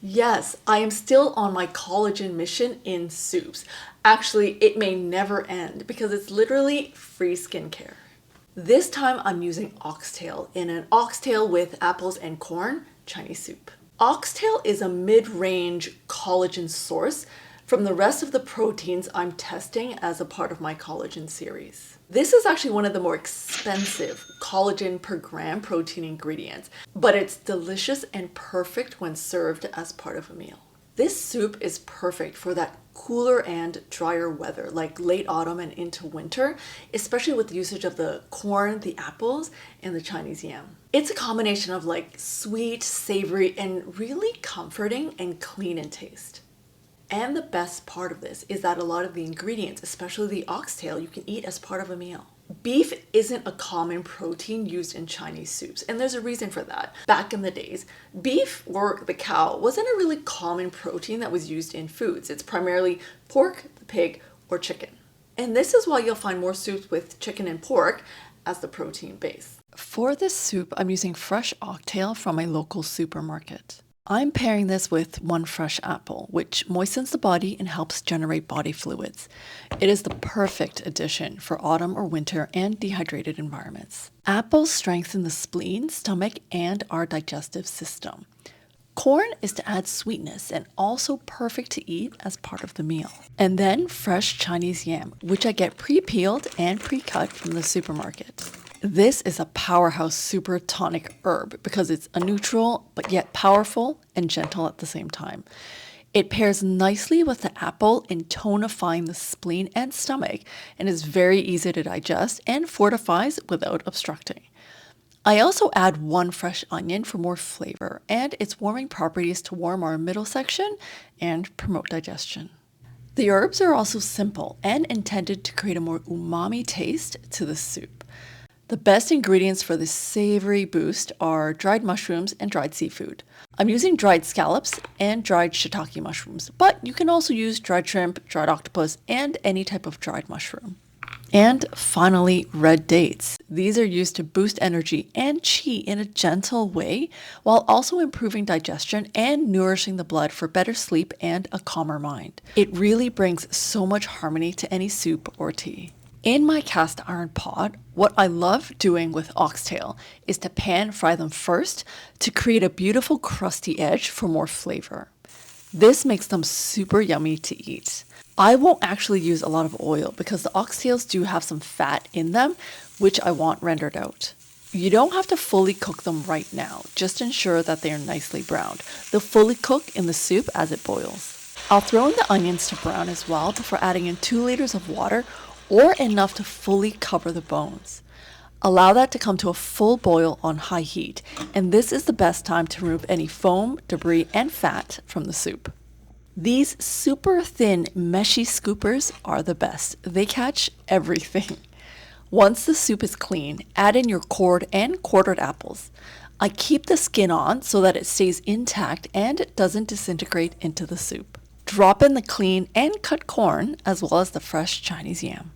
Yes, I am still on my collagen mission in soups. Actually, it may never end because it's literally free skincare. This time I'm using oxtail in an oxtail with apples and corn Chinese soup. Oxtail is a mid-range collagen source from the rest of the proteins I'm testing as a part of my collagen series. This is actually one of the more expensive collagen per gram protein ingredients, but it's delicious and perfect when served as part of a meal. This soup is perfect for that cooler and drier weather, like late autumn and into winter, especially with the usage of the corn, the apples, and the Chinese yam. It's a combination of like sweet, savory, and really comforting and clean in taste. And the best part of this is that a lot of the ingredients, especially the oxtail, you can eat as part of a meal. Beef isn't a common protein used in Chinese soups, and there's a reason for that. Back in the days, beef or the cow wasn't a really common protein that was used in foods. It's primarily pork, the pig, or chicken. And this is why you'll find more soups with chicken and pork as the protein base. For this soup, I'm using fresh oxtail from my local supermarket. I'm pairing this with one fresh apple, which moistens the body and helps generate body fluids. It is the perfect addition for autumn or winter and dehydrated environments. Apples strengthen the spleen, stomach, and our digestive system. Corn is to add sweetness and also perfect to eat as part of the meal. And then fresh Chinese yam, which I get pre-peeled and pre-cut from the supermarket. This is a powerhouse super tonic herb because it's a neutral but yet powerful and gentle at the same time. It pairs nicely with the apple in tonifying the spleen and stomach and is very easy to digest and fortifies without obstructing. I also add one fresh onion for more flavor and its warming properties to warm our middle section and promote digestion. The herbs are also simple and intended to create a more umami taste to the soup. The best ingredients for this savory boost are dried mushrooms and dried seafood. I'm using dried scallops and dried shiitake mushrooms, but you can also use dried shrimp, dried octopus, and any type of dried mushroom. And finally, red dates. These are used to boost energy and qi in a gentle way, while also improving digestion and nourishing the blood for better sleep and a calmer mind. It really brings so much harmony to any soup or tea. In my cast iron pot, what I love doing with oxtail is to pan fry them first to create a beautiful crusty edge for more flavor. This makes them super yummy to eat. I won't actually use a lot of oil because the oxtails do have some fat in them, which I want rendered out. You don't have to fully cook them right now, just ensure that they are nicely browned. They'll fully cook in the soup as it boils. I'll throw in the onions to brown as well before adding in 2 liters of water or enough to fully cover the bones. Allow that to come to a full boil on high heat, and this is the best time to remove any foam, debris, and fat from the soup. These super thin, meshy scoopers are the best. They catch everything. Once the soup is clean, add in your cored and quartered apples. I keep the skin on so that it stays intact and it doesn't disintegrate into the soup. Drop in the clean and cut corn as well as the fresh Chinese yam.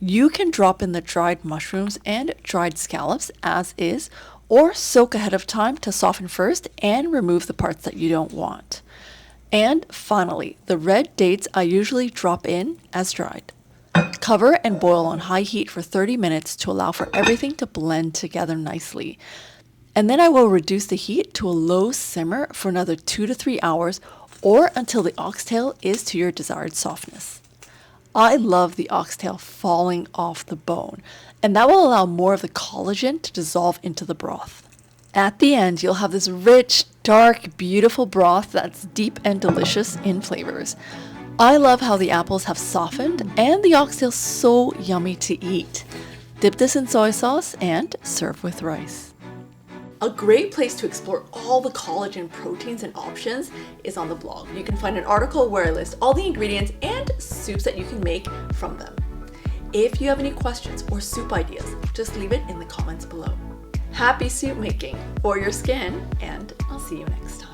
You can drop in the dried mushrooms and dried scallops as is, or soak ahead of time to soften first and remove the parts that you don't want. And finally, the red dates I usually drop in as dried. Cover and boil on high heat for 30 minutes to allow for everything to blend together nicely. And then I will reduce the heat to a low simmer for another 2 to 3 hours or until the oxtail is to your desired softness. I love the oxtail falling off the bone, and that will allow more of the collagen to dissolve into the broth. At the end, you'll have this rich, dark, beautiful broth that's deep and delicious in flavors. I love how the apples have softened and the oxtail's so yummy to eat. Dip this in soy sauce and serve with rice. A great place to explore all the collagen proteins and options is on the blog. You can find an article where I list all the ingredients and soups that you can make from them. If you have any questions or soup ideas, just leave it in the comments below. Happy soup making for your skin, and I'll see you next time.